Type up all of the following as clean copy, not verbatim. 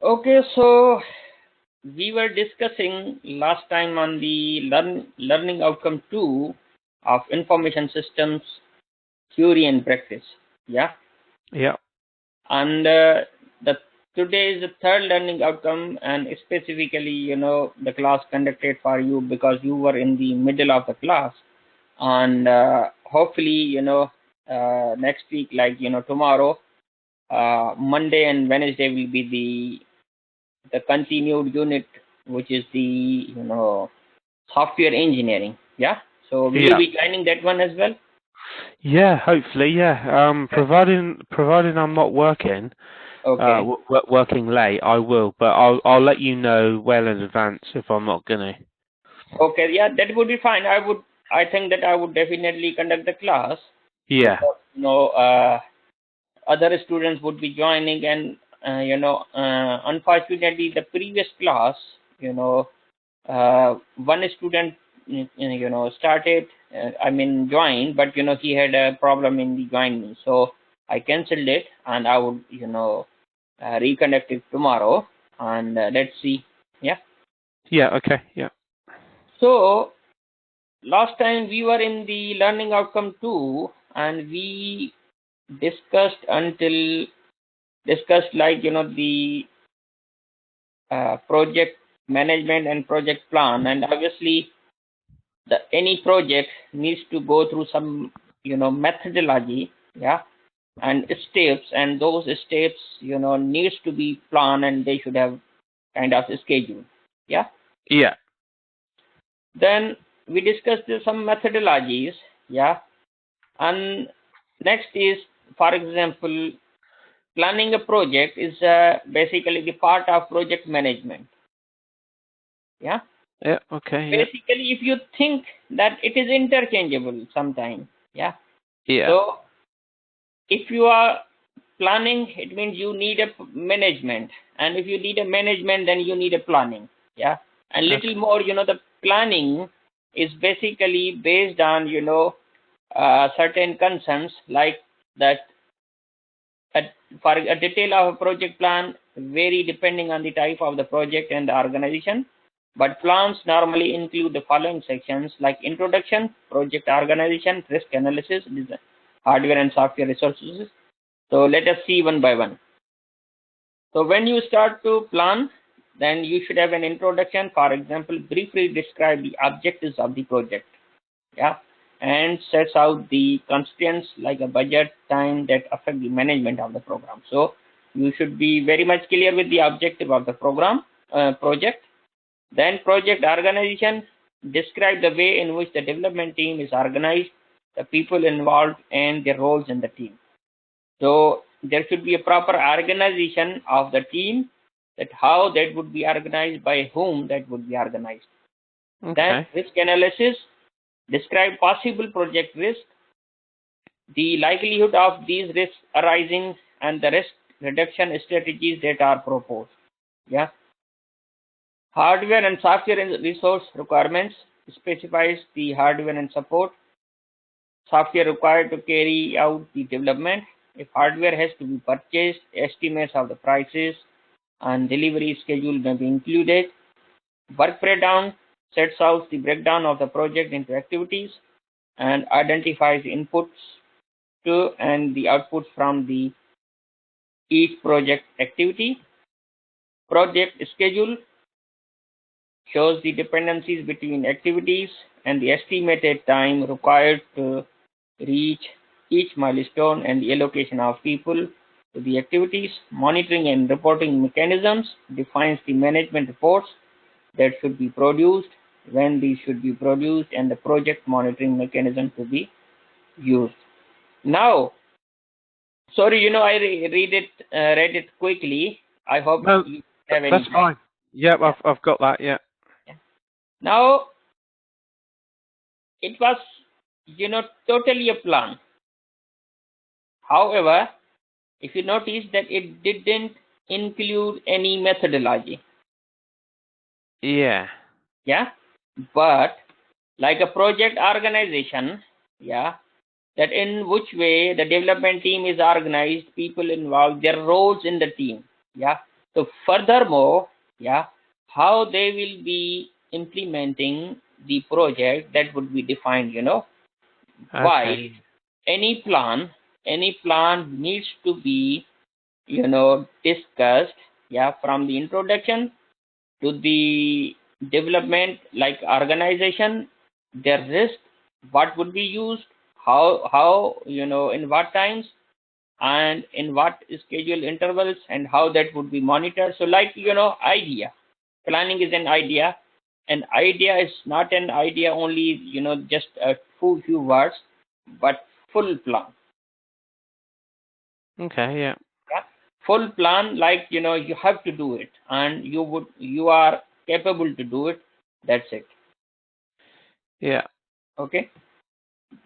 Okay, so we were discussing last time on the learning outcome 2 of information systems theory and practice. Yeah. Yeah. And the today is the third learning outcome, and specifically, the class conducted for you because you were in the middle of the class, and hopefully, next week, like tomorrow, Monday and Wednesday will be the continued unit, which is the software engineering. Yeah. So will you be joining that one as well? Yeah, hopefully, yeah. Providing I'm not working, Okay. working late, I will. But I'll let you know well in advance if I'm not gonna. Okay. Yeah, that would be fine. I think that I would definitely conduct the class Yeah. because other students would be joining, and unfortunately the previous class, one student started, joined, but he had a problem in the joining, so I cancelled it, and I would reconduct it tomorrow, and let's see. Yeah. Yeah. Okay. Yeah. So last time we were in the learning outcome 2, and we discussed like the project management and project plan, and obviously any project needs to go through some methodology. Yeah. And steps, and those steps needs to be planned, and they should have kind of a schedule. Yeah. Yeah. Then we discussed some methodologies. Yeah. And next is, for example, planning a project is basically the part of project management. Yeah. Yeah. Okay. Yeah. Basically, if you think that it is interchangeable sometime. Yeah. Yeah. So if you are planning, it means you need a management, and if you need a management, then you need a planning. Yeah. And little more, the planning is basically based on certain concerns, like that for a detail of a project plan vary depending on the type of the project and the organization, but plans normally include the following sections like introduction, project organization, risk analysis, design, hardware and software resources. So let us see one by one. So when you start to plan, then you should have an introduction. For example, briefly describe the objectives of the project. Yeah. And sets out the constraints like a budget, time that affect the management of the program. So you should be very much clear with the objective of the program project. Then project organization, describe the way in which the development team is organized, the people involved, and their roles in the team. So there should be a proper organization of the team, that how that would be organized, by whom that would be organized. Okay. Then risk analysis, describe possible project risk, the likelihood of these risks arising, and the risk reduction strategies that are proposed. Yeah. Hardware and software resource requirements, specifies the hardware and support software required to carry out the development. If hardware has to be purchased, estimates of the prices and delivery schedule may be included. Work breakdown sets out the breakdown of the project into activities and identifies the inputs to and the outputs from the each project activity. Project schedule shows the dependencies between activities and the estimated time required to reach each milestone and the allocation of people to the activities. Monitoring and reporting mechanisms defines the management reports that should be produced, when these should be produced, and the project monitoring mechanism to be used. Now, sorry, I read it quickly. I hope No, you have any. that's fine. Yep, yeah. I've got that. Yeah. Now, it was, totally a plan. However, if you notice that it didn't include any methodology. Yeah. Yeah. But like a project organization, yeah, that in which way the development team is organized, people involved, their roles in the team. Yeah. So furthermore, yeah, how they will be implementing the project, that would be defined, Why Okay. any plan needs to be, discussed, yeah, from the introduction to the development, like organization, their risk, what would be used, how in what times and in what schedule intervals, and how that would be monitored. So like, idea, planning is an idea. An idea is not an idea only, just a few words, but full plan. Okay. Yeah. Yeah, full plan, like, you have to do it, and you are capable to do it. That's it. Yeah. Okay.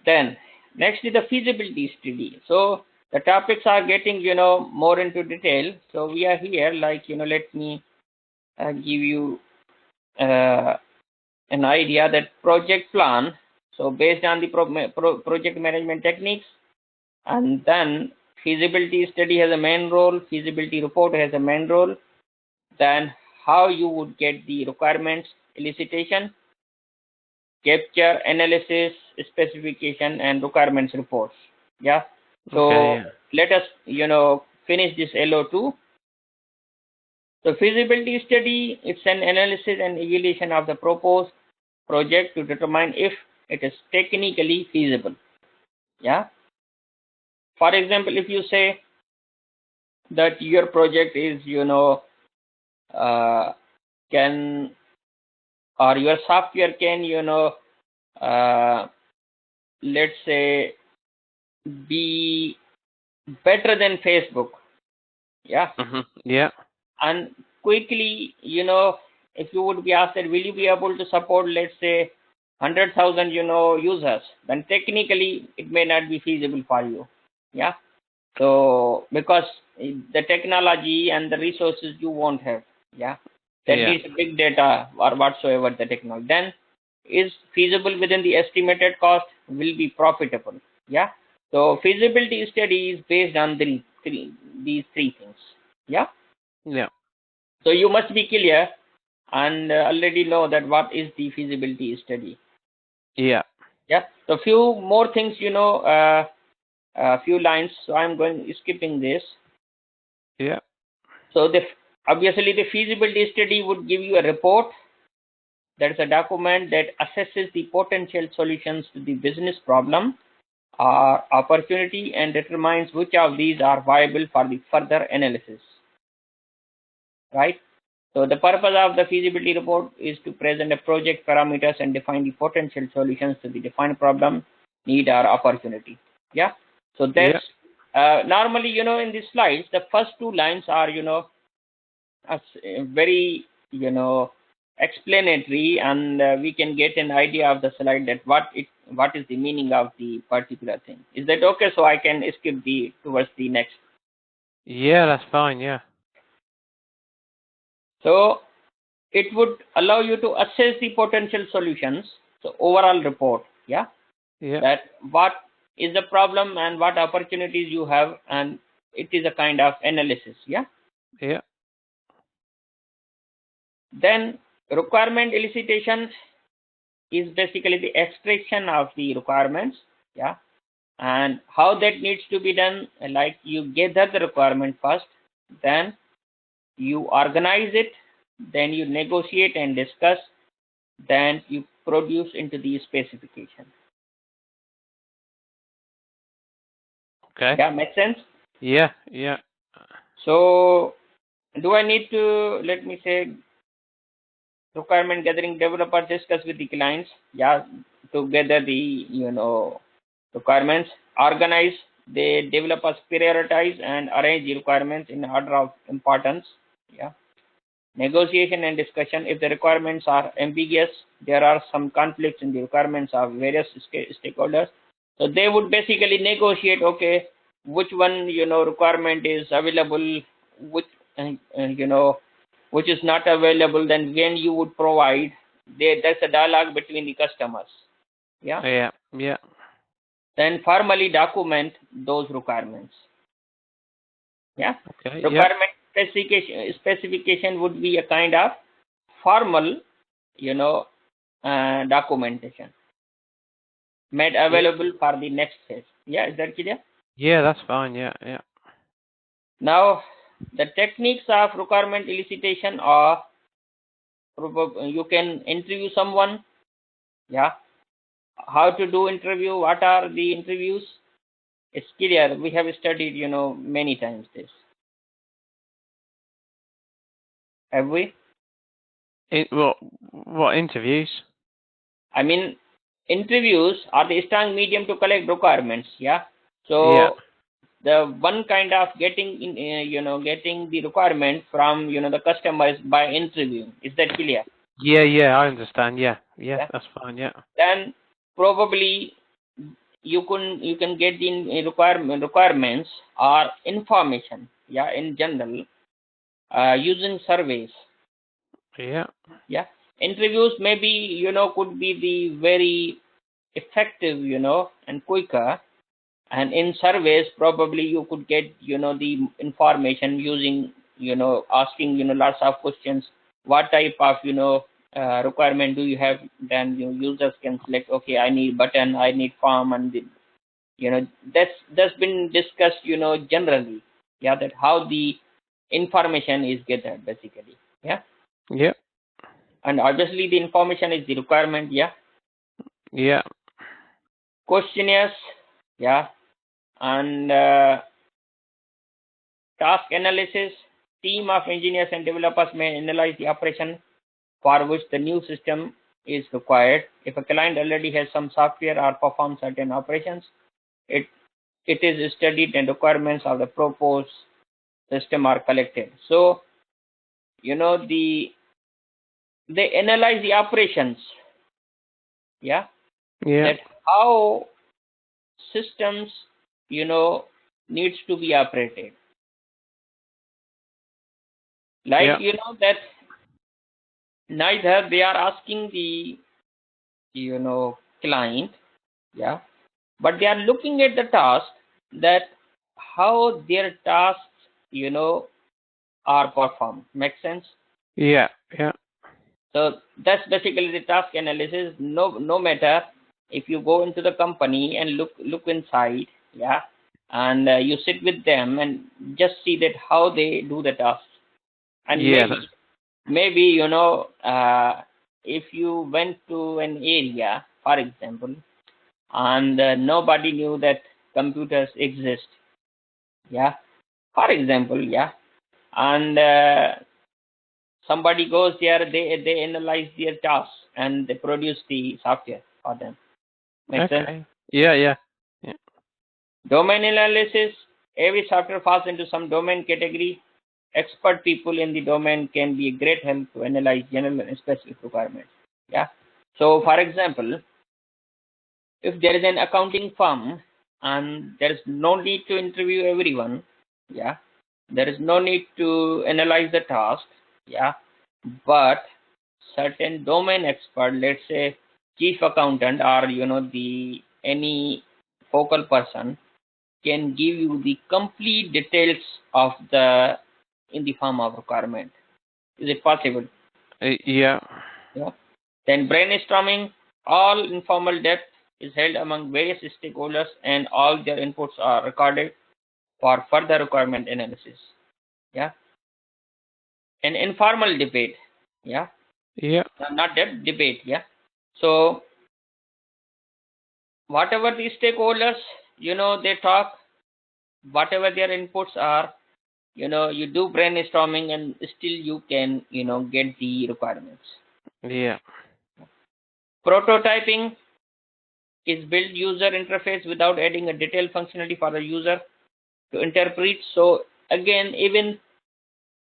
Then next is the feasibility study. So the topics are getting, more into detail. So we are here, like, let me give you uh, an idea that project plan. So based on the project management techniques, and then feasibility study has a main role, feasibility report has a main role. Then how you would get the requirements, elicitation, capture, analysis, specification, and requirements reports. Yeah. Okay. So Yeah. let us, finish this LO2. So feasibility study, it's an analysis and evaluation of the proposed project to determine if it is technically feasible. Yeah. For example, if you say that your project is, uh, can, or your software can, uh, let's say, be better than Facebook. Yeah. Yeah. And quickly, if you would be asked that, will you be able to support, let's say, 100,000, users, then technically it may not be feasible for you. Yeah. So because the technology and the resources you won't have. Yeah. That Yeah. is big data or whatsoever the technology, then is feasible within the estimated cost, will be profitable. Yeah. So feasibility study is based on these three things. Yeah. Yeah. So you must be clear and already know that what is the feasibility study. Yeah. Yeah. So few more things, a few lines. So I'm going skipping this. Yeah. So obviously the feasibility study would give you a report. That is a document that assesses the potential solutions to the business problem or opportunity and determines which of these are viable for the further analysis. Right? So the purpose of the feasibility report is to present a project parameters and define the potential solutions to the defined problem, need, or opportunity. Yeah. So that's Yeah. normally, in these slides, the first two lines are, very, explanatory, and we can get an idea of the slide that what is the meaning of the particular thing. Is that okay? So I can skip towards the next. Yeah. That's fine. Yeah. So it would allow you to assess the potential solutions. So overall report, yeah, Yeah. that what is the problem and what opportunities you have, and it is a kind of analysis. Yeah. Yeah. Then requirement elicitation is basically the extraction of the requirements. Yeah. And how that needs to be done, like, you gather the requirement first, then you organize it, then you negotiate and discuss, then you produce into the specification. Okay. Yeah, makes sense. Yeah. Yeah. So do I need to, let me say, requirement gathering, developers discuss with the clients, yeah, to gather the, requirements, organize, the developers prioritize and arrange the requirements in order of importance. Yeah. Negotiation and discussion, if the requirements are ambiguous, there are some conflicts in the requirements of various stakeholders, so they would basically negotiate, okay, which one, requirement is available, which which is not available, then when you would provide. There's a dialogue between the customers. Yeah. Yeah. Yeah. Then formally document those requirements. Yeah. Okay. Yeah. Requirement specification would be a kind of formal, documentation made available for the next phase. Yeah, is that clear? Yeah, that's fine. Yeah, yeah. Now, the techniques of requirement elicitation are you can interview someone. Yeah, how to do interview? What are the interviews? It's clear. We have studied, many times this. Have we? What interviews? I mean, interviews are the strong medium to collect requirements. Yeah. So Yeah. the one kind of getting in, getting the requirement from the customers by interviewing. Is that clear? Yeah, yeah, I understand. Yeah, yeah, Yeah. that's fine. Yeah. Then probably you can get the requirements or information. Yeah, in general, using surveys. Yeah. Yeah, interviews maybe could be the very effective and quicker, and in surveys probably you could get the information using asking lots of questions. What type of requirement do you have? Then users can select, okay, I need button, I need form, and that's been discussed generally. Yeah, that how the information is gathered basically. Yeah, Yeah. and obviously the information is the requirement. Yeah, Yeah. questionnaires. Yeah, and task analysis. Team of engineers and developers may analyze the operation for which the new system is required. If a client already has some software or performs certain operations, it is studied and requirements of the proposed system are collected. So they analyze the operations. Yeah, Yeah. that how systems needs to be operated. Like Yeah. that neither they are asking the client, yeah, but they are looking at the task, that how their tasks are performed. Make sense? Yeah. Yeah. So that's basically the task analysis. No matter if you go into the company and look inside, yeah, and you sit with them and just see that how they do the tasks. And Yeah. That's, maybe if you went to an area, for example, and nobody knew that computers exist. Yeah, for example. Yeah, and somebody goes there, they analyze their tasks and they produce the software for them. Make sense? okay. Yeah. Yeah. Yeah. Domain analysis. Every software falls into some domain category. Expert people in the domain can be a great help to analyze general and specific requirements. Yeah. So, for example, if there is an accounting firm and there is no need to interview everyone, yeah, there is no need to analyze the task, yeah, but certain domain expert, let's say chief accountant, or the any focal person, can give you the complete details of the in the form of requirement. Is it possible? Yeah. Yeah. Then brainstorming. All informal depth is held among various stakeholders and all their inputs are recorded for further requirement analysis. Yeah. An informal debate. Yeah. Yeah. Not depth, debate. Yeah. So whatever the stakeholders, they talk, whatever their inputs are, you do brainstorming and still you can, get the requirements. Yeah. Prototyping is build user interface without adding a detailed functionality for the user to interpret. So again, even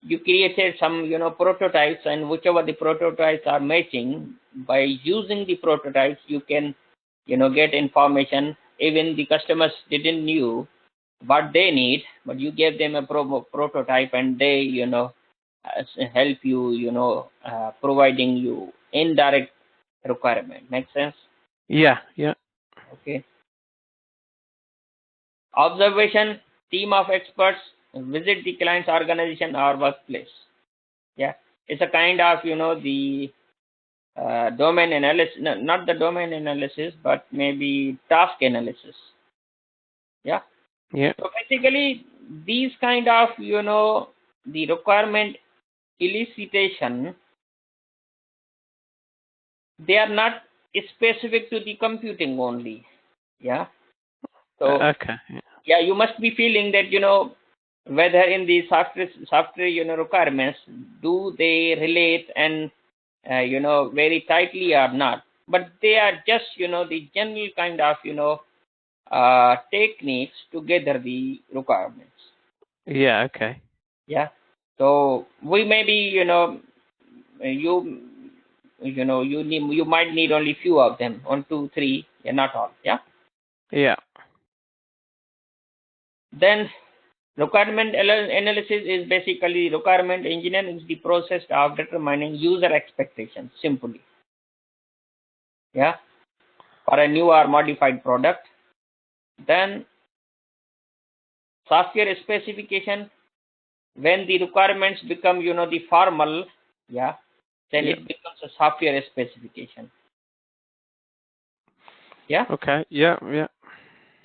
you created some prototypes, and whichever the prototypes are matching, by using the prototypes you can get information. Even the customers didn't knew what they need, but you gave them a prototype and they help you providing you indirect requirement. Make sense? Yeah. Yeah. Okay. Observation. Team of experts visit the client's organization or workplace. Yeah, it's a kind of the domain analysis, no, not the domain analysis, but maybe task analysis. Yeah. Yeah. So basically, these kind of the requirement elicitation, they are not specific to the computing only. Yeah. So Okay. yeah, you must be feeling that whether in the software requirements, do they relate and very tightly or not, but they are just the general kind of techniques to gather the requirements. Yeah. Okay. Yeah. So we maybe you you might need only few of them, 1 2 3, yeah, not all. Yeah. Yeah. Then requirement analysis is basically requirement engineering is the process of determining user expectations simply. Yeah. For a new or modified product. Then software specification, when the requirements become the formal, yeah, then Yeah. it becomes a software specification. Yeah. Okay. Yeah. Yeah.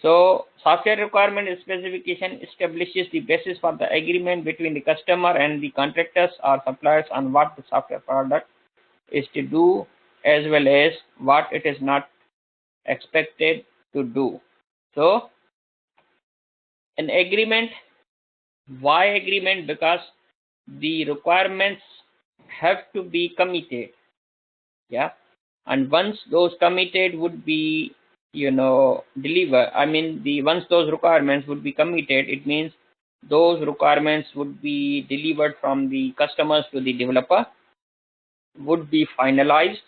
So software requirement specification establishes the basis for the agreement between the customer and the contractors or suppliers on what the software product is to do, as well as what it is not expected to do. So an agreement, why agreement? Because the requirements have to be committed. Yeah. And once those committed would be deliver, I mean the once those requirements would be committed, it means those requirements would be delivered from the customers to the developer, would be finalized,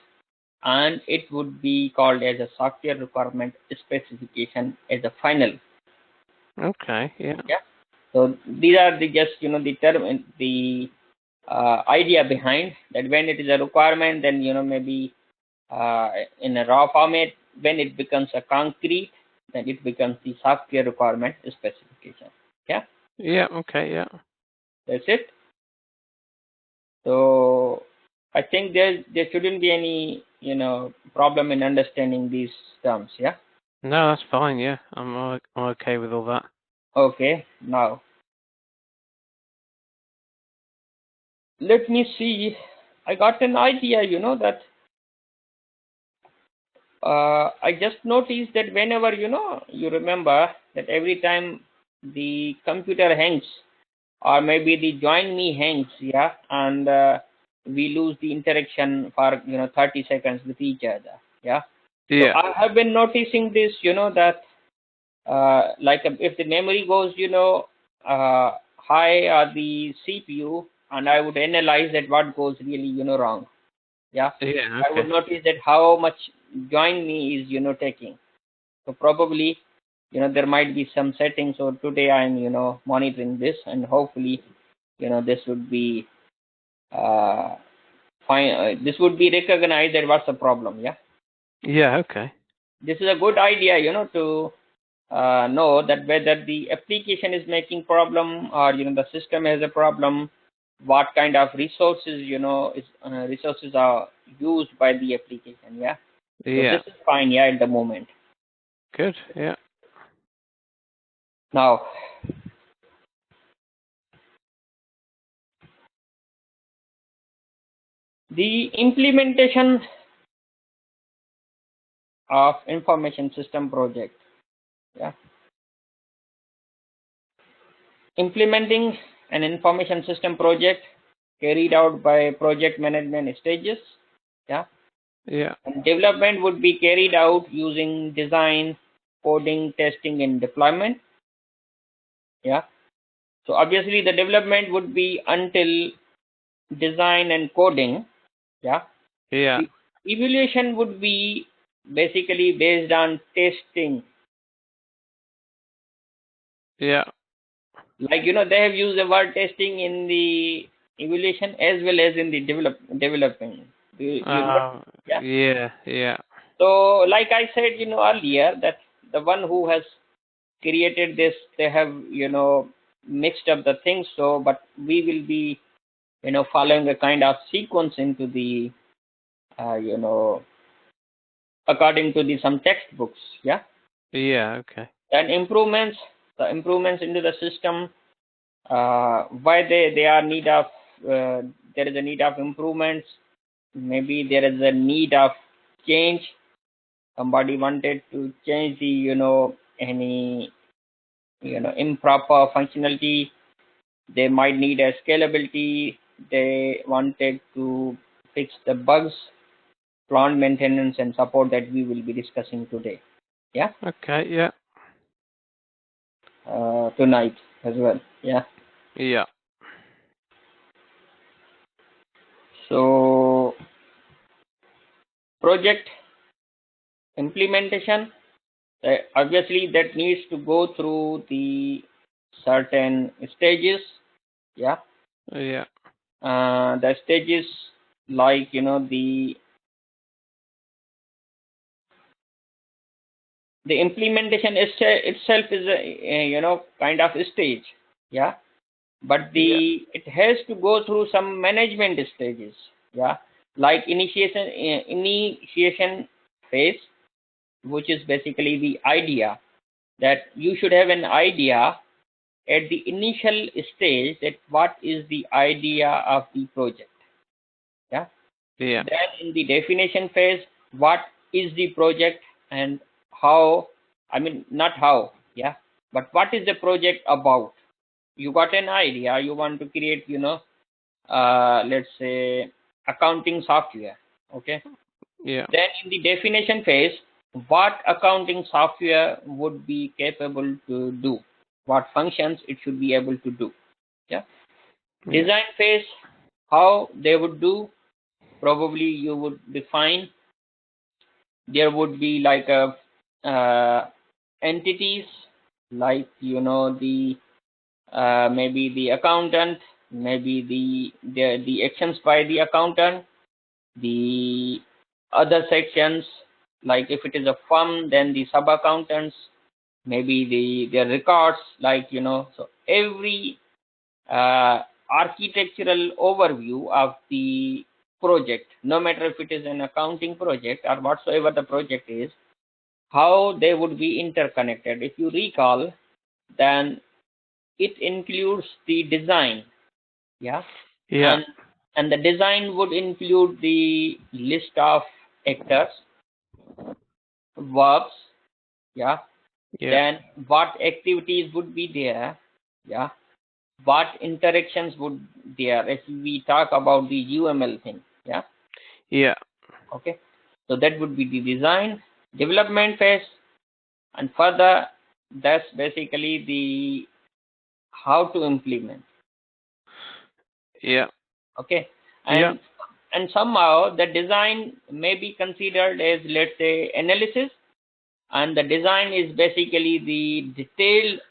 and it would be called as a software requirement specification as a final. Okay. Yeah. Yeah. So these are the just the term, the idea behind that. When it is a requirement, then maybe in a raw format. When it becomes a concrete, then it becomes the software requirement specification. Yeah, Yeah. Okay. Yeah. that's it. So I think there shouldn't be any problem in understanding these terms. Yeah. No, that's fine. Yeah. I'm okay with all that. Okay. Now let me see. I got an idea. That I just noticed that whenever you remember that every time the computer hangs, or maybe the join me hangs, yeah, and we lose the interaction for 30 seconds with each other. Yeah. So Yeah. I have been noticing this, that like if the memory goes high or the CPU, and I would analyze that what goes really wrong. Yeah. Yeah. I would Okay. notice that how much join me is taking. So probably there might be some settings. So today I'm monitoring this, and hopefully this would be fine. This would be recognized that what's the problem. Yeah. Yeah. Okay. This is a good idea to know that whether the application is making problem, or the system has a problem, what kind of resources resources are used by the application. Yeah. So Yeah. this is fine. Yeah, at the moment. Good. Yeah. Now the implementation of information system project. Yeah. Implementing an information system project carried out by project management stages. Yeah. Yeah. And development would be carried out using design, coding, testing, and deployment. Yeah. So obviously the development would be until design and coding. Yeah. Yeah. The evaluation would be basically based on testing. Yeah. Like they have used the word testing in the evaluation as well as in the developing. You know, yeah. Yeah. Yeah. So like I said earlier, that the one who has created this, they have mixed up the things. So, but we will be, following a kind of sequence into the, according to the some textbooks. Yeah. Yeah. Okay. And the improvements into the system, why they are need of, there is a need of improvements. Maybe there is a need of change. Somebody wanted to change the, any, improper functionality. They might need a scalability. They wanted to fix the bugs, plant maintenance and support that we will be discussing today. Yeah. Okay. Yeah. Tonight as well. Yeah. Yeah. So project implementation, obviously that needs to go through the certain stages. Yeah. Yeah. The stages, like, the implementation itself is a, kind of a stage. Yeah. But Yeah. it has to go through some management stages. Yeah. Like initiation phase, which is basically the idea, that you should have an idea at the initial stage, that what is the idea of the project. Yeah. Yeah. Then in the definition phase, what is the project and how, I mean, not how, yeah, but what is the project about. You got an idea, you want to create, let's say accounting software. Okay. Yeah. Then in the definition phase, what accounting software would be capable to do, what functions it should be able to do. Yeah. Yeah. Design phase, how they would do, probably you would define. There would be like a, entities, like, the, maybe the accountant, maybe the actions by the accountant, the other sections, like if it is a firm, then the sub accountants, maybe their records, like, so every, architectural overview of the project, no matter if it is an accounting project or whatsoever the project is, how they would be interconnected. If you recall, then it includes the design. Yeah. Yeah. And the design would include the list of actors, verbs. Yeah. Yeah. Then what activities would be there. Yeah. What interactions would there, if we talk about the UML thing. Yeah. Yeah. Okay. So that would be the design development phase, and further, that's basically the how to implement. Yeah. Okay. Yeah. And somehow the design may be considered as, let's say, analysis, and the design is basically the detailed,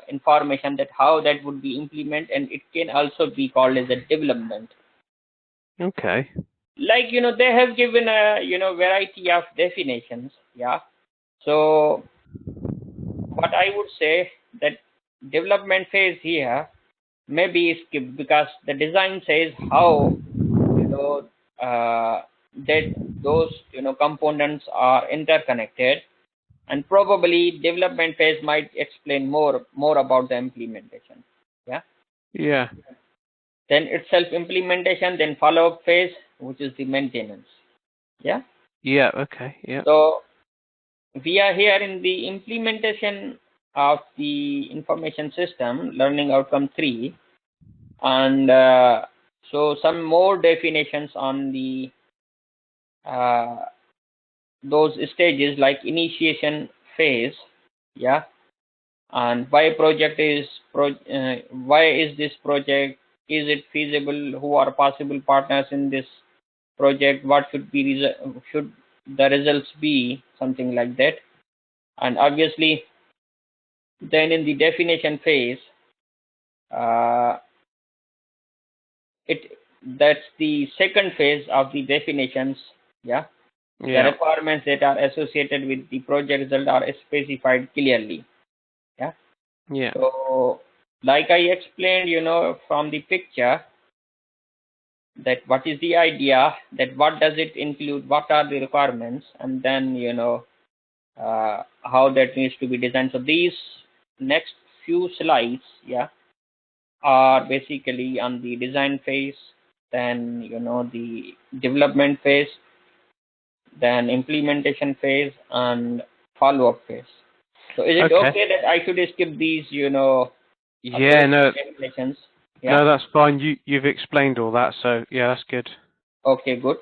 information that how that would be implemented, and it can also be called as a development. Okay. Like, they have given a, variety of definitions. Yeah. So what I would say, that development phase here may be skipped, because the design says how, you know that those, components are interconnected, and probably development phase might explain more about the implementation. Yeah. Yeah. Then itself implementation, then follow-up phase, which is the maintenance. Yeah. Yeah. Okay. Yeah. So we are here in the implementation of the information system learning outcome 3, and so some more definitions on the, those stages, like initiation phase. Yeah. And why is this project, is it feasible, who are possible partners in this project, what should the results be, something like that. And obviously then in the definition phase, uh, it that's the second phase of the definitions. Yeah. The Yeah. requirements that are associated with the project result are specified clearly. Yeah. Yeah. So, like I explained, from the picture, that what is the idea, that what does it include, what are the requirements, and then, how that needs to be designed. So these next few slides, yeah, are basically on the design phase, then, the development phase, then implementation phase, and follow-up phase. So is it Okay. okay that I should skip these, Yeah, no, explanations? Yeah. no, that's fine. You've explained all that, so yeah, that's good. Okay, good.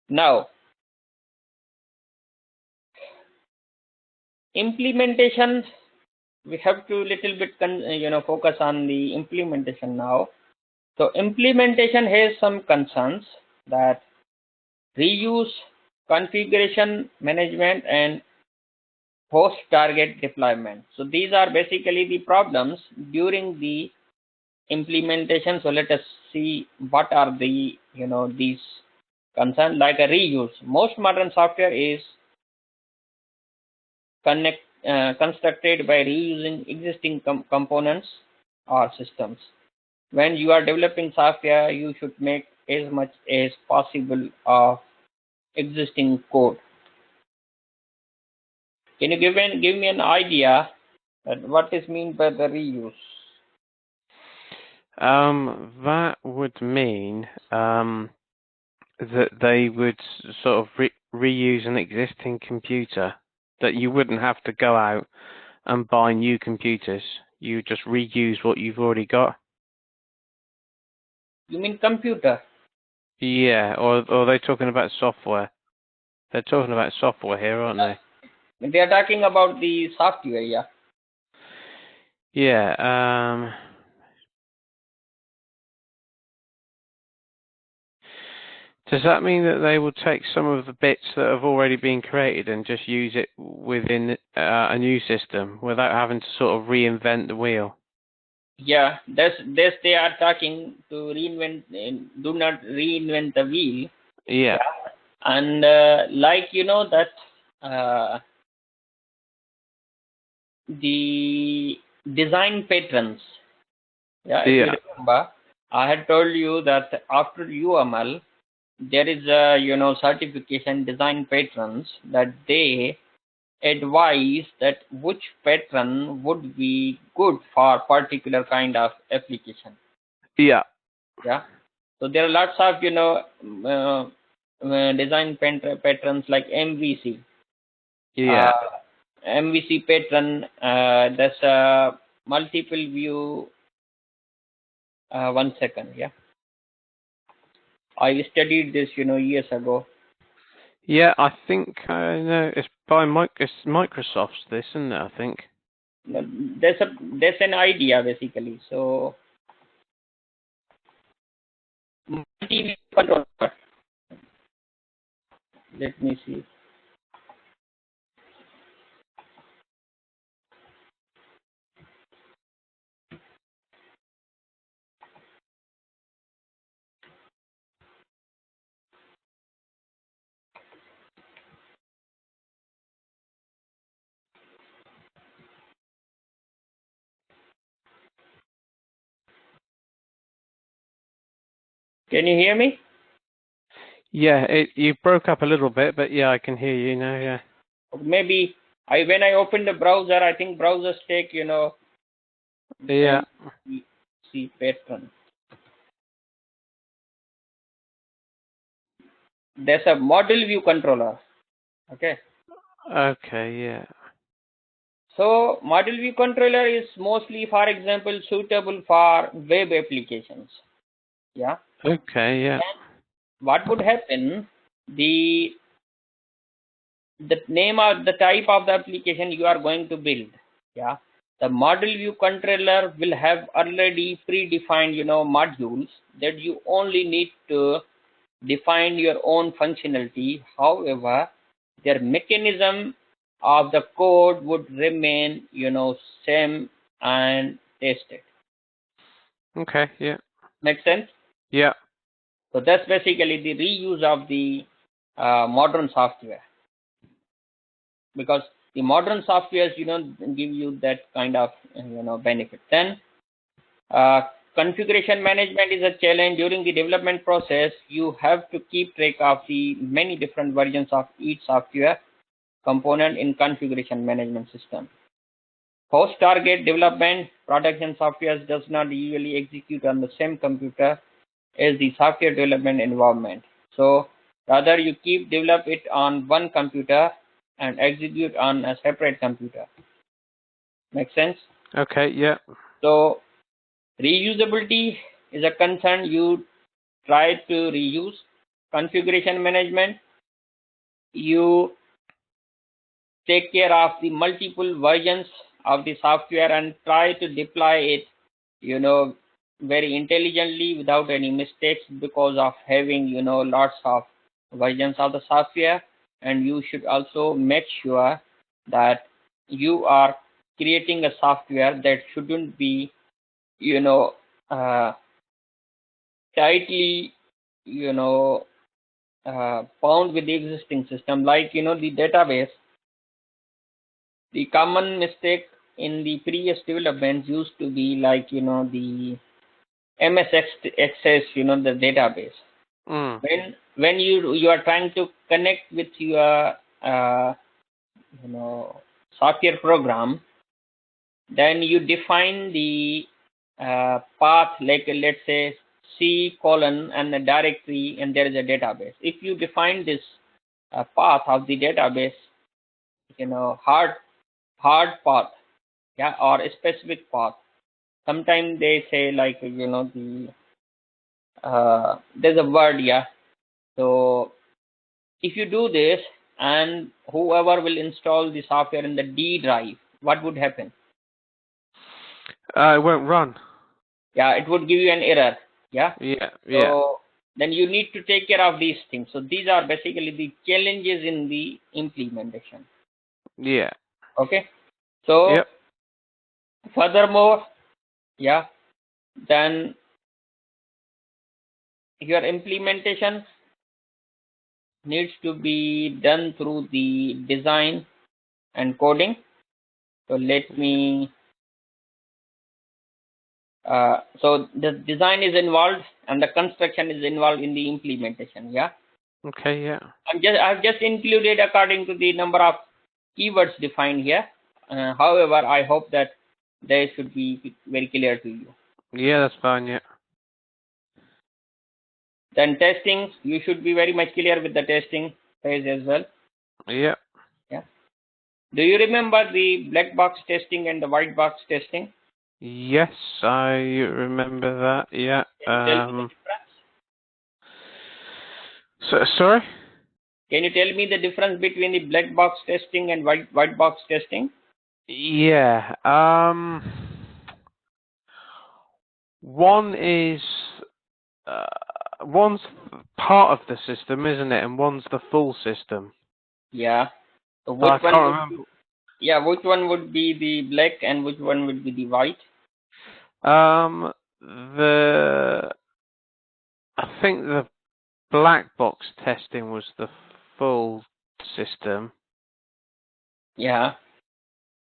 Now, implementation, we have to little bit focus on the implementation now. So implementation has some concerns, that reuse, configuration management, and host target deployment. So these are basically the problems during the implementation. So let us see what are the these concerns. Like a reuse, most modern software is constructed by reusing existing components or systems. When you are developing software, you should make as much as possible of existing code. Can you give me an idea that what is meant by the reuse? That would mean that they would sort of reuse an existing computer, that you wouldn't have to go out and buy new computers. You just reuse what you've already got. You mean computer? Yeah, or are they talking about software? They're talking about software here, aren't they? They are talking about the software, yeah. Yeah. Does that mean that they will take some of the bits that have already been created and just use it within a new system without having to sort of reinvent the wheel? Yeah, that's they are talking to reinvent, do not reinvent the wheel. Yeah. Yeah. And like that the design patterns. Yeah, if you Yeah. remember, I had told you that after UML, there is a certification design patterns, that they advise that which pattern would be good for particular kind of application. Yeah. Yeah. So there are lots of design patterns like MVC. Yeah. Uh, MVC pattern. That's a multiple view. 1 second. Yeah. I studied this years ago. Yeah, I think I know it's by it's Microsoft's this, isn't it? I think. That's an idea basically. So multi-view controller. Let me see. Can you hear me? Yeah, you broke up a little bit, but yeah, I can hear you now. Yeah. Maybe when I open the browser, I think browsers take Yeah. MVC pattern. There's a model view controller. Okay. Okay. Yeah. So model view controller is mostly, for example, suitable for web applications. Yeah. Okay. Yeah. And what would happen? The name of the type of the application you are going to build. Yeah. The model view controller will have already predefined modules that you only need to define your own functionality. However, their mechanism of the code would remain same and tested. Okay. Yeah. Make sense? Yeah. So that's basically the reuse of the modern software, because The modern softwares, give you that kind of, benefit. Then configuration management is a challenge. During the development process, you have to keep track of the many different versions of each software component in configuration management system. Post-target development, production software does not usually execute on the same computer as the software development environment. So rather you keep develop it on one computer and execute on a separate computer. Make sense? Okay, yeah. So reusability is a concern. You try to reuse. Configuration management, you take care of the multiple versions of the software and try to deploy it, very intelligently without any mistakes, because of having, lots of versions of the software. And you should also make sure that you are creating a software that shouldn't be, tightly, bound with the existing system. Like, the database, the common mistake in the previous developments used to be like, the MS Access, the database. Mm. When you are trying to connect with your software program, then you define the path, like let's say C colon and the directory, and there is a database. If you define this path of the database, hard path, yeah, or a specific path. Sometimes they say like, the there's a word, yeah. So if you do this, and whoever will install the software in the D drive, what would happen? It won't run. Yeah, it would give you an error. Yeah. Yeah, yeah. So then you need to take care of these things. So these are basically the challenges in the implementation. Yeah. Okay. So Yep. furthermore, yeah, then your implementation needs to be done through the design and coding. So let me, so the design is involved and the construction is involved in the implementation. Yeah. Okay, yeah. I've just included according to the number of keywords defined here. However, I hope that they should be very clear to you. Yeah, that's fine, yeah. Then testing, you should be very much clear with the testing phase as well. Yeah. Yeah. Do you remember the black box testing and the white box testing? Yes, I remember that, yeah. Can you tell me the difference? Sorry? Can you tell me the difference between the black box testing and white box testing? Yeah. One is one's part of the system, isn't it? And one's the full system. Yeah. So I can't remember. Which one would be the black and which one would be the white? I think the black box testing was the full system. Yeah.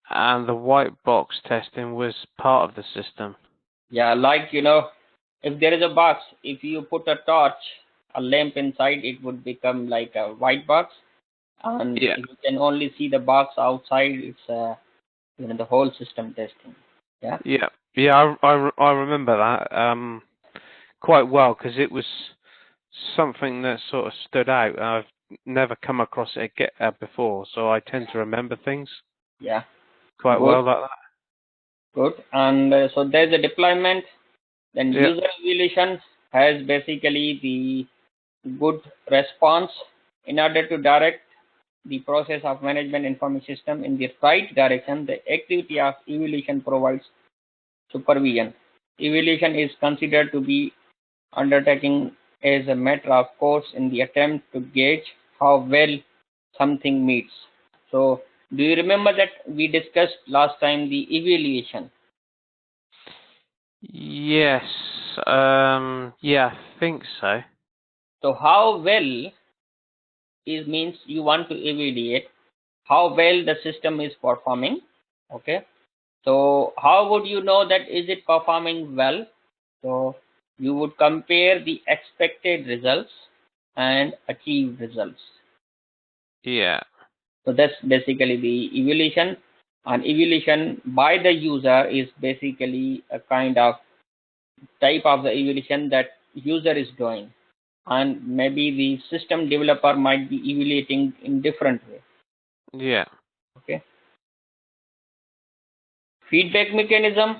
And the white box testing was part of the system. Yeah, like, if there is a box, if you put a torch, a lamp inside, it would become like a white box. And Yeah. if you can only see the box outside, it's the whole system testing. Yeah. Yeah. Yeah, I remember that quite well, because it was something that sort of stood out. I've never come across it before, so I tend to remember things. Yeah. Quite Good. well like that. Good. And so there's a deployment. Then user evaluation has basically the good response. In order to direct the process of management information system in the right direction, the activity of evaluation provides supervision. Evaluation is considered to be undertaking as a matter of course in the attempt to gauge how well something meets. So do you remember that we discussed last time the evaluation? Yes. Yeah, I think so. So how well is means you want to evaluate how well the system is performing. Okay, so how would you know that is it performing well? So you would compare the expected results and achieved results. Yeah. So that's basically the evaluation, and evaluation by the user is basically a kind of type of the evaluation that user is doing, and maybe the system developer might be evaluating in different way. Yeah. Okay, feedback mechanism.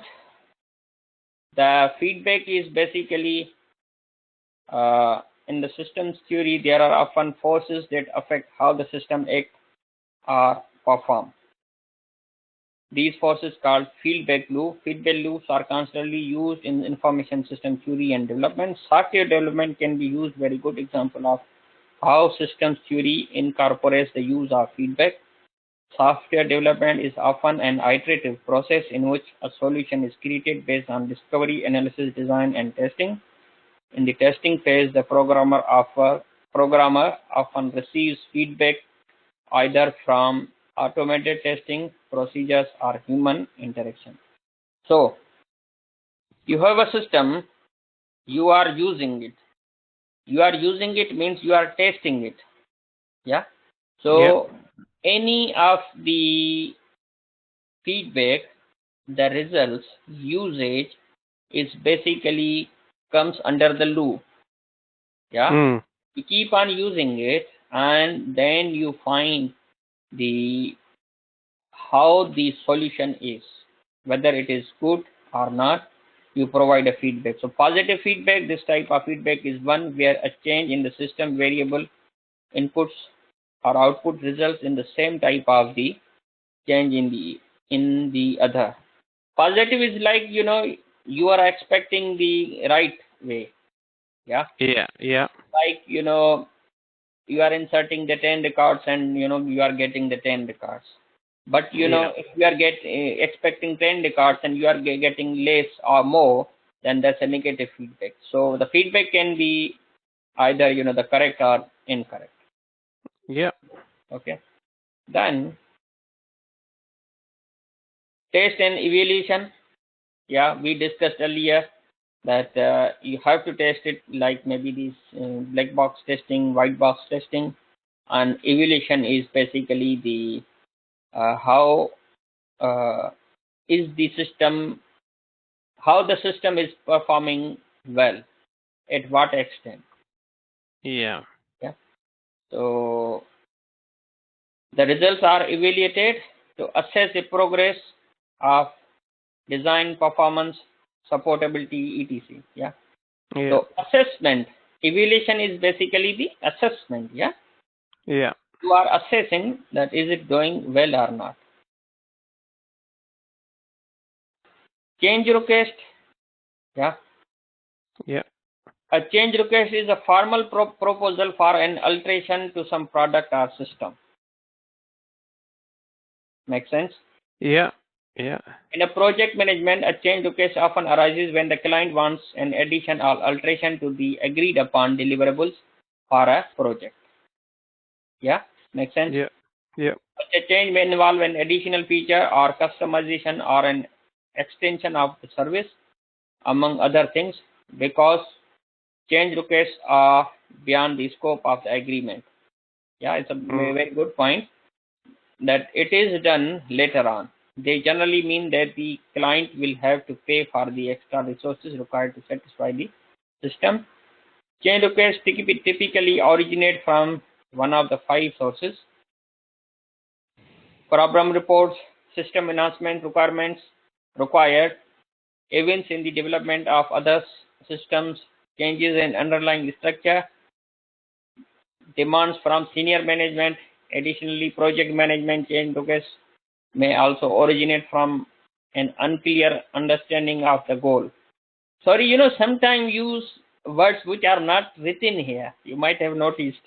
The feedback is basically in the systems theory, there are often forces that affect how the system act or perform. These forces called feedback loop. Feedback loops are constantly used in information system theory and development. Software development can be used. Very good example of how systems theory incorporates the use of feedback. Software development is often an iterative process in which a solution is created based on discovery, analysis, design, and testing. In the testing phase, the programmer often receives feedback either from automated testing procedures or human interaction. So, you have a system, you are using it. You are using it means you are testing it. Yeah. Yeah. So, any of the feedback, the results, usage is basically comes under the loop. Yeah. Mm. You keep on using it, and then you find the how the solution is, whether it is good or not. You provide a feedback. So positive feedback, this type of feedback is one where a change in the system variable inputs or output results in the same type of the change in the other. Positive is like, you are expecting the right way. Yeah, Yeah. Yeah. like, you are inserting the 10 records, and you are getting the 10 records. But Yeah. if you are expecting 10 records and you are getting less or more, then that's a negative feedback. So the feedback can be either the correct or incorrect. Yeah. Okay, then test and evaluation. Yeah, we discussed earlier that you have to test it, like maybe these black box testing, white box testing, and evaluation is basically the how uh, is the system, how the system is performing well, at what extent. Yeah. Yeah, so the results are evaluated to assess the progress of design, performance, supportability, etc. Yeah, Yeah. so assessment, evaluation is basically the assessment. Yeah, Yeah. you are assessing that is it going well or not. Change request. Yeah, Yeah. a change request is a formal proposal for an alteration to some product or system. Make sense? Yeah. Yeah. In a project management, a change request often arises when the client wants an addition or alteration to the agreed upon deliverables for a project. Yeah, make sense? Yeah. Yeah. Such a change may involve an additional feature or customization or an extension of the service, among other things, because change requests are beyond the scope of the agreement. Yeah, it's a Mm. very good point that it is done later on. They generally mean that the client will have to pay for the extra resources required to satisfy the system. Change requests typically originate from one of the five sources: problem reports, system enhancement requirements required, events in the development of other systems, changes in underlying structure, demands from senior management. Additionally, project management change requests may also originate from an unclear understanding of the goal. Sorry, sometimes use words which are not written here. You might have noticed.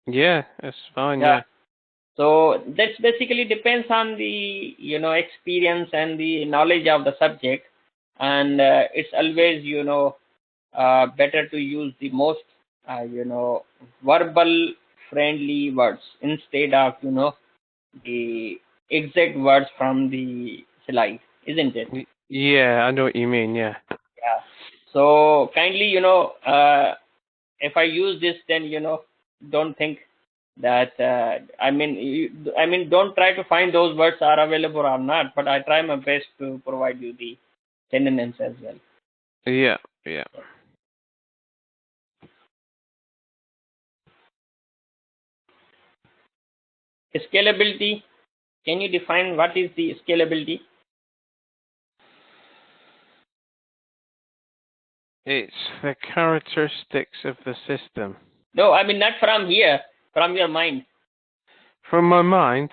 Yeah. That's fine. Yeah. Yeah. So that's basically depends on the experience and the knowledge of the subject, and it's always better to use the most verbal friendly words instead of the exact words from the slide, isn't it? Yeah, I know what you mean. Yeah. Yeah. So kindly, if I use this, then don't think that I mean, don't try to find those words are available or not. But I try my best to provide you the synonyms as well. Yeah. Yeah. Scalability. Can you define what is the scalability? It's the characteristics of the system. No, I mean not from here, from your mind. From my mind,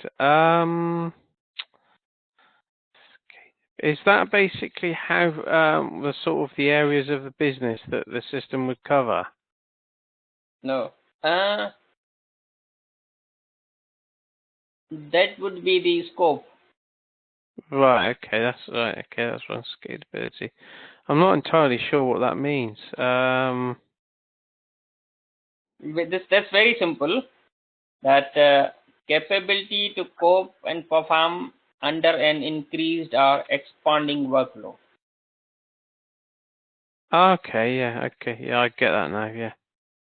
is that basically how the sort of the areas of the business that the system would cover? No. That would be the scope. Right. Okay. That's right. Okay. That's one scalability. I'm not entirely sure what that means. That's very simple. That capability to cope and perform under an increased or expanding workload. Okay. Yeah. Okay. Yeah. I get that now. Yeah.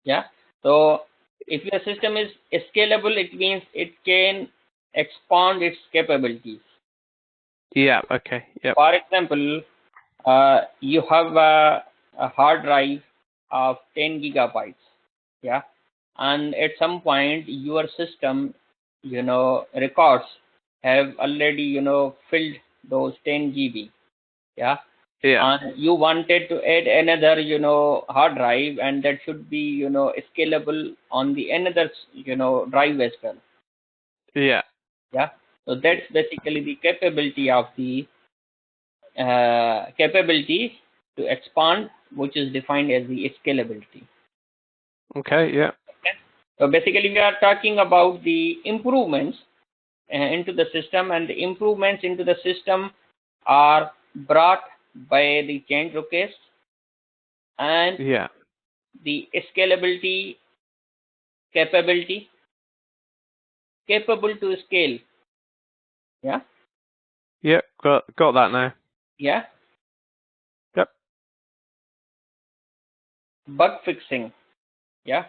Yeah. So if your system is scalable, it means it can expand its capabilities. Yeah. Okay. Yep. For example, you have a hard drive of 10 gigabytes. Yeah. And at some point, your system, records have already, filled those 10 GB. Yeah. Yeah. And you wanted to add another, hard drive, and that should be, scalable on the another, drive as well. Yeah. Yeah. So that's basically the capability to expand, which is defined as the scalability. Okay. Yeah. Okay. So basically, we are talking about the improvements into the system, and the improvements into the system are brought by the change request and Yeah. the scalability capability, capable to scale. Yeah. Yep. Got that now. Yeah. Yep. Bug fixing. Yeah.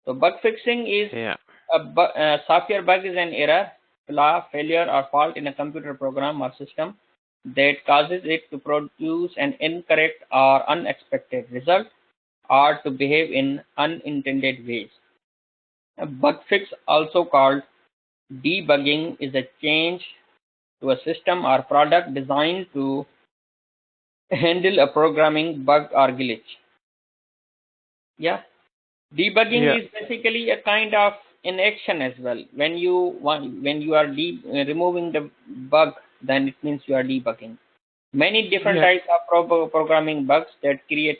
So bug fixing is Yeah. a software bug is an error, flaw, failure, or fault in a computer program or system that causes it to produce an incorrect or unexpected result or to behave in unintended ways. A bug fix, also called debugging, is a change to a system or product designed to handle a programming bug or glitch. Yeah. Debugging Yeah. is basically a kind of inaction as well. When you are removing the bug, then it means you are debugging. Many different Yeah. types of programming bugs that create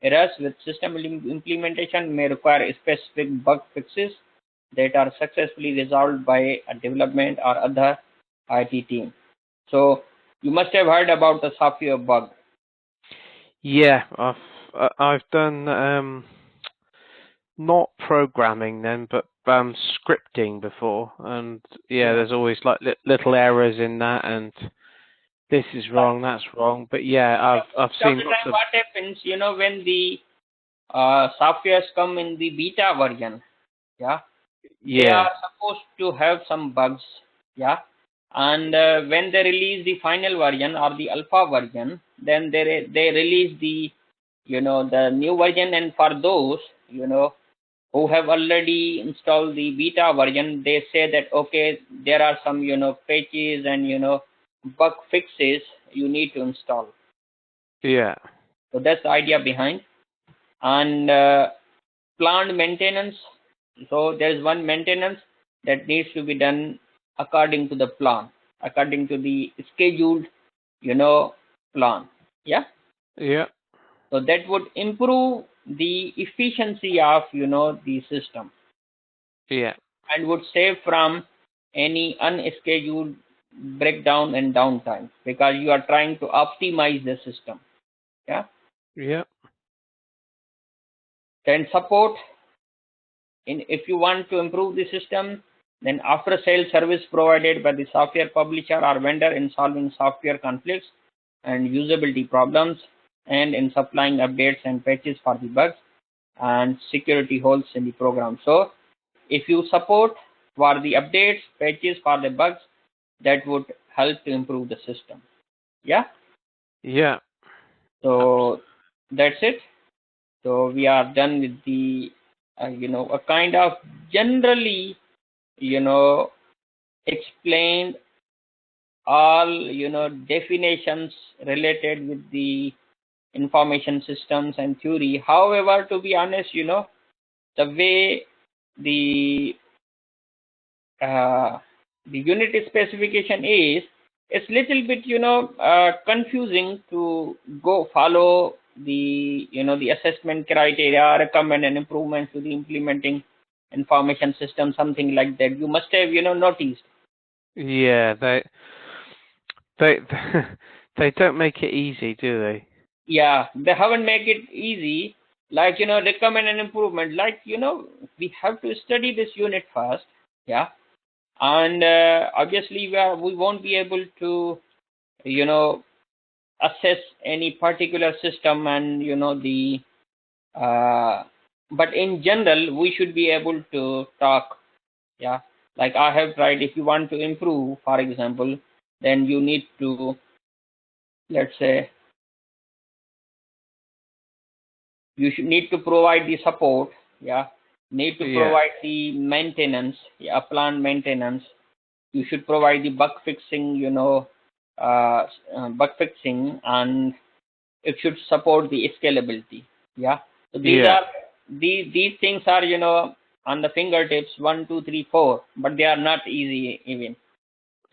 errors with system implementation may require specific bug fixes that are successfully resolved by a development or other IT team. So you must have heard about the software bug. Yeah. I've done not programming then, but scripting before, and yeah, Yeah. there's always like little errors in that, and this is wrong, that's wrong. But yeah, I've Most of seen the lots time, of what happens, when the softwares come in the beta version, yeah, they yeah, are supposed to have some bugs, yeah, and when they release the final version or the alpha version, then they release the the new version, and for those who have already installed the beta version, they say that okay, there are some patches and bug fixes you need to install. yeah, So that's the idea behind. And planned maintenance. So there's one maintenance that needs to be done according to the plan, according to the scheduled, plan. Yeah. yeah, So that would improve the efficiency of, the system yeah, and would save from any unscheduled breakdown and downtime because you are trying to optimize the system. Yeah. yeah, Then support. If you want to improve the system, Then after sale service provided by the software publisher or vendor in solving software conflicts and usability problems, and in supplying updates and patches for the bugs and security holes in the program. So if you support for the updates, patches for the bugs, that would help to improve the system. Yeah. Yeah. So that's it. So we are done with the, a kind of generally, explained all, definitions related with the information systems and theory. However, to be honest, the way the uh, the unit specification is, it's little bit, confusing to go follow the, the assessment criteria, recommend an improvement to the implementing information system, something like that. You must have, noticed. Yeah, they they don't make it easy, do they? Yeah, they haven't make it easy. Like, recommend an improvement. Like, we have to study this unit first. Yeah. And obviously we won't be able to, you know, assess any particular system and, the, but in general, we should be able to talk. Yeah. Like I have tried, if you want to improve, for example, then you need to, let's say, you should need to provide the support. Yeah. Need to Yeah. provide the maintenance, yeah, plant maintenance. You should provide the bug fixing, bug fixing, and it should support the scalability. Yeah. So these Yeah. are, these things are, on the fingertips, 1 2 3 4, but they are not easy even.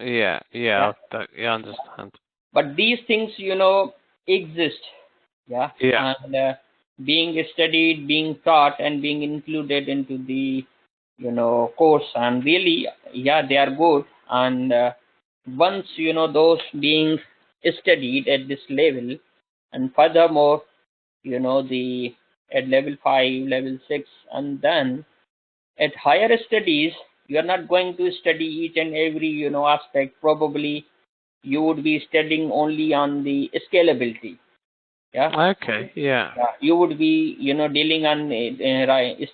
Yeah. Yeah. Yeah. I understand. But these things, exist. Yeah. Yeah. And being studied, being taught, and being included into the, course, and really, yeah, they are good. And once, those being studied at this level, and furthermore, the at level 5, level 6, and then at higher studies, you are not going to study each and every, aspect. Probably you would be studying only on the scalability. Yeah. Okay. Yeah. Yeah, you would be, dealing on,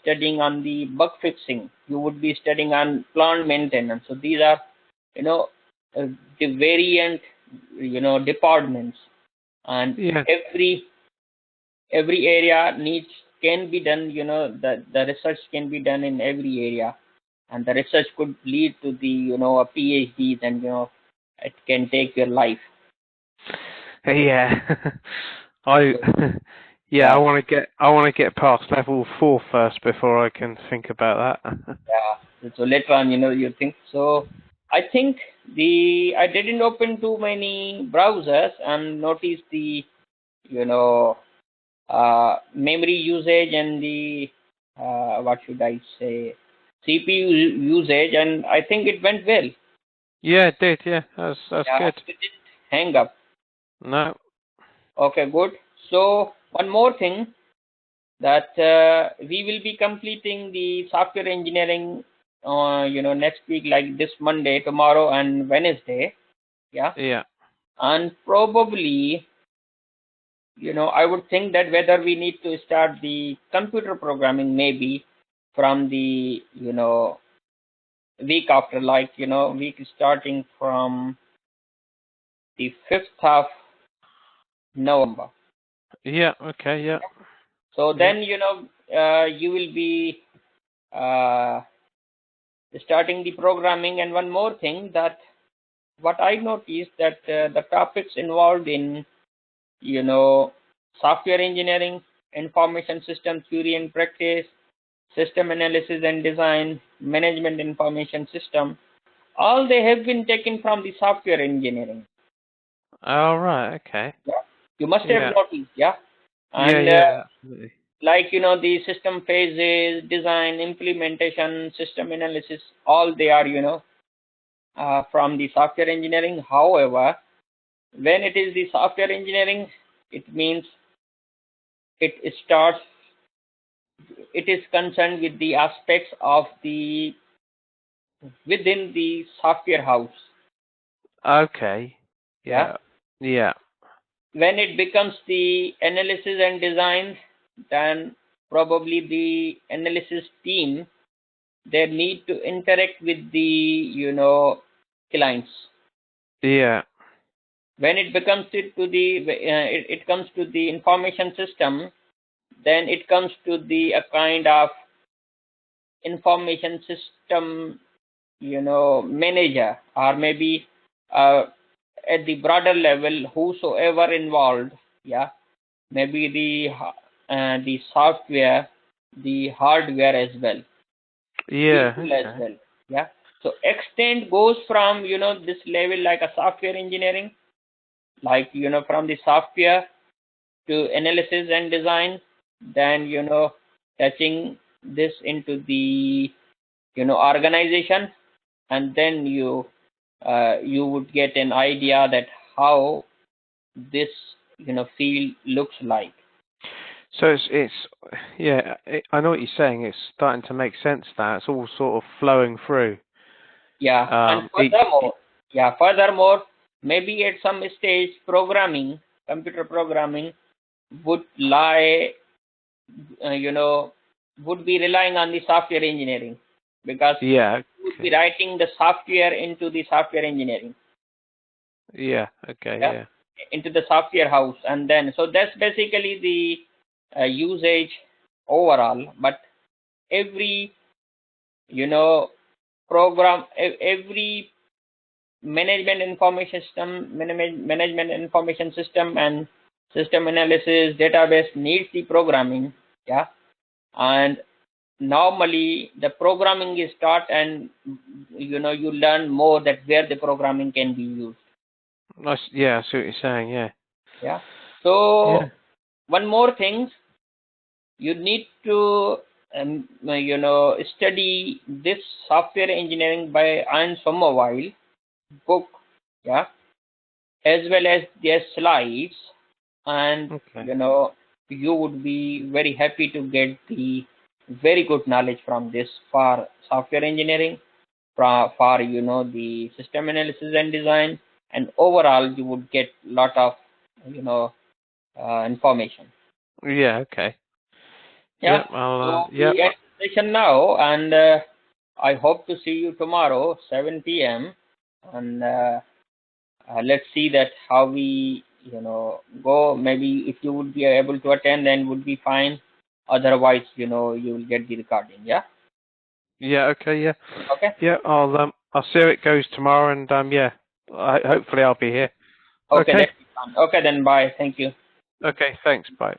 studying on the bug fixing. You would be studying on plant maintenance. So these are, you know, the variant, departments, and Yeah. every area needs, can be done. The research can be done in every area, and the research could lead to the, a PhD. Then, it can take your life. Yeah. I yeah, Yeah. I want to get past level 4 first before I can think about that. Yeah. So later on, you think so. I think I didn't open too many browsers and notice the, you know memory usage and the, what should I say, CPU usage, and I think it went well. Yeah, it did. Yeah, that's Yeah, good. it didn't hang up. No. Okay, good. So one more thing, that we will be completing the software engineering, next week, like this Monday, tomorrow, and Wednesday. Yeah. Yeah. And probably, I would think that whether we need to start the computer programming maybe from the, week after, like, week starting from the 5th of November. Yeah. Okay. Yeah. So Yeah. then, you will be uh, starting the programming. And one more thing, that what I noticed, that the topics involved in, you know, software engineering, information system theory and practice, system analysis and design, management information system, all they have been taken from the software engineering. All right. Okay. Yeah. You must have Yeah. noticed, yeah. Yeah. And Yeah. Absolutely. like, the system phases, design, implementation, system analysis, all they are, from the software engineering. However, when it is the software engineering, it means it starts, it is concerned with the aspects of the within the software house. Okay. Yeah. Yeah. Yeah. When it becomes the analysis and design, then probably the analysis team, they need to interact with the clients. Yeah. When it becomes to the it comes to the information system, then it comes to the a kind of information system manager, or maybe uh, at the broader level, whosoever involved. Yeah, maybe the software, the hardware as well, Yeah. people as Okay. well. Yeah, so extent goes from this level, like a software engineering, like from the software to analysis and design, then touching this into the organization, and then you would get an idea that how this field looks like. So it's yeah. I know what you're saying. It's starting to make sense now. It's all sort of flowing through. Yeah, and Each. furthermore, maybe at some stage computer programming would lie, uh, you know, would be relying on the software engineering, because Yeah. you would be Okay. writing the software into the software engineering. Yeah. Okay. Yeah, Yeah. into the software house, and then so that's basically the usage overall. But every you know every management information system and system analysis database needs the programming. Yeah, and normally the programming is taught, and you learn more that where the programming can be used. Yeah. I see what you're saying. Yeah. Yeah, Yeah. so one more thing, you need to study this software engineering by Ian Sommerville book. Yeah, as well as their slides, and Okay. you would be very happy to get the very good knowledge from this for software engineering, for the system analysis and design, and overall you would get lot of information. Yeah. Okay. Yeah, Yeah. I'll. so Yeah. we end the session now, and I hope to see you tomorrow 7 p.m. and let's see that how we go. Maybe if you would be able to attend, then would be fine. Otherwise, you will get the recording. Yeah. Yeah. Okay. Yeah. Okay. Yeah. I'll see how it goes tomorrow, and yeah. Hopefully I'll be here. Okay. Okay. That's fine. Okay. Then bye. Thank you. Okay. Thanks. Bye.